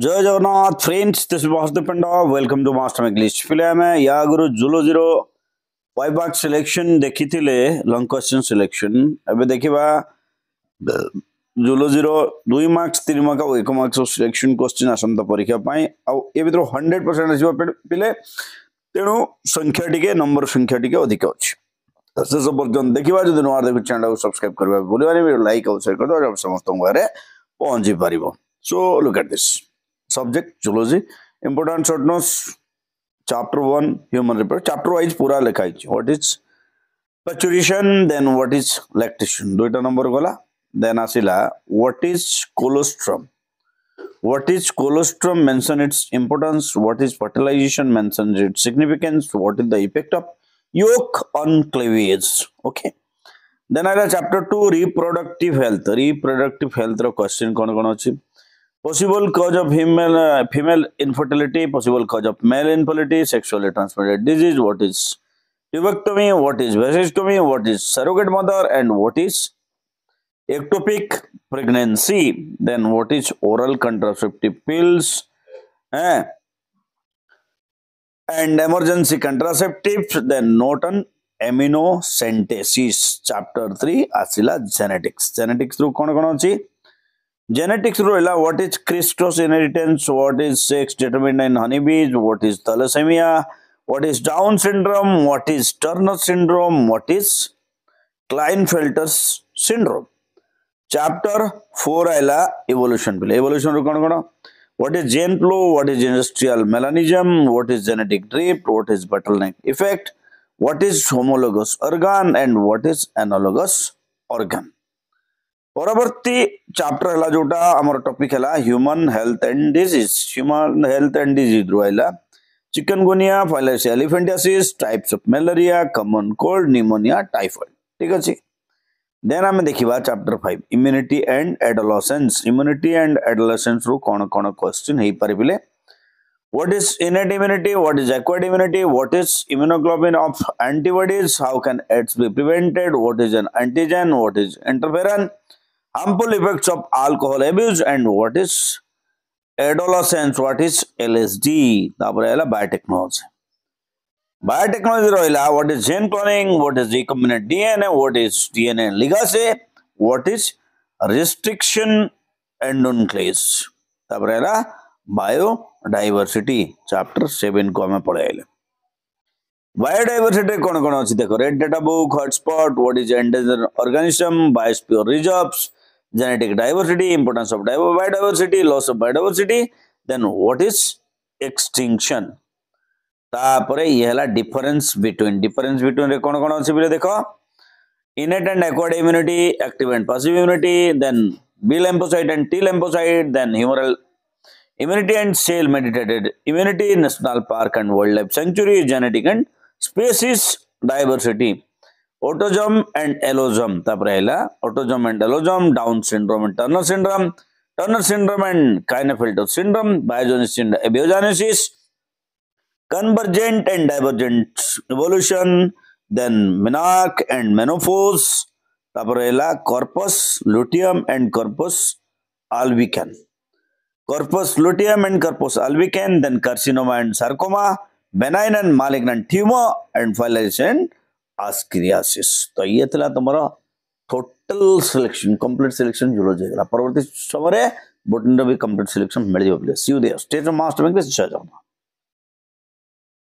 जय Jagannath friends, this is Vasudev Panda. Welcome to Master English पिले आमे या गुरु जुलोजीरो 5 मार्क सिलेक्शन देखिथिले लॉन्ग क्वेश्चन सिलेक्शन। एबे देखिबा जुलोजीरो 2 मार्क्स 3 मार्क और 1 मार्क्स सिलेक्शन क्वेश्चन आसंत परीक्षा पाई आ ए भीतर 100% आसीबा पिले तेणु संख्या टिके नंबर संख्या टिके अधिक अछि। शेष पर्यंत देखिबा जदि नोआर देखु चैनल को सब्सक्राइब करबा भूलिबानी, वीडियो लाइक और शेयर कर दो जब समस्त घरे पहुंची पारिबो। So look at this subject zoology, important short notes. Chapter 1 human reproduction, chapter wise पूरा लिखा है। What is parturition, then what is lactation, दुईटा नंबर गला। then आसिला what is colostrum, mention its importance, what is fertilization, mention its significance, what is the effect of yolk on cleavage. Okay, then आइला chapter 2 reproductive health रो question कौन कौन अछि। Possible cause of female infertility, possible cause of male infertility, sexually transmitted disease, what is tubectomy, what is vasectomy, what is surrogate mother, and what is ectopic pregnancy, then what is oral contraceptive pills, and emergency contraceptives, then note on amniocentesis. Chapter 3 asila genetics ru kon अछि। Genetics rule, what is Christos inheritance, what is sex determined in honeybees, what is thalassemia, what is Down syndrome, what is Turner syndrome, what is Klinefelter's syndrome. Chapter 4 Ayla evolution रो कौन what is gene flow, what is industrial melanism, what is genetic drift, what is bottleneck effect, what is homologous organ, and what is analogous organ. परवर्ती chapter हला जोटा हमर topic हला human health and disease रोइला chikungunya, filariasis elephantiasis, types of malaria, common cold, pneumonia, typhoid. ठीक अछि। Then हम देखिबा चैप्टर 5 इम्यूनिटी एंड एडोलेसेंस रो कोन कोन क्वेश्चन हेई परिबिले। What is innate immunity, what is acquired immunity, what is immunoglobulin of antibodies, how can AIDS be prevented, what is an antigen, what is interferon, harmful effects of alcohol abuse, and what is adolescence, what is LSD. तापर आइला biotechnology रहिला what is gene cloning, what is recombinant DNA, what is DNA ligase, what is restriction endonuclease. तापर आइला biodiversity chapter 7 को हमें पढ़े आइले। Biodiversity कौन कौन अच्छी देखो, red data book, hotspot, what is endangered organism, biosphere reserves, genetic diversity, importance of biodiversity, loss of biodiversity, then what is extinction. तापरे ये हला difference between रे कौन कौन अच्छी बिले देखो, innate and acquired immunity, active and passive immunity, then B lymphocyte and T lymphocyte, then humoral immunity and cell mediated immunity, national park and wildlife sanctuary, genetic and species diversity, autism and allogism. तापरे हला autism and allogism, Down syndrome and Turner syndrome and Klinefelter syndrome, biogenesis and abiogenesis, convergent and divergent evolution, then menarche and menopause. तापरे हला corpus luteum and corpus albicans, then carcinoma and sarcoma, benign and malignant tumor, and filariasis and ascariasis. तो ये थला तुम्हारा total selection, complete selection zoology परवर्ती समय botany भी complete selection मिल जाए। See you there, stay Master English.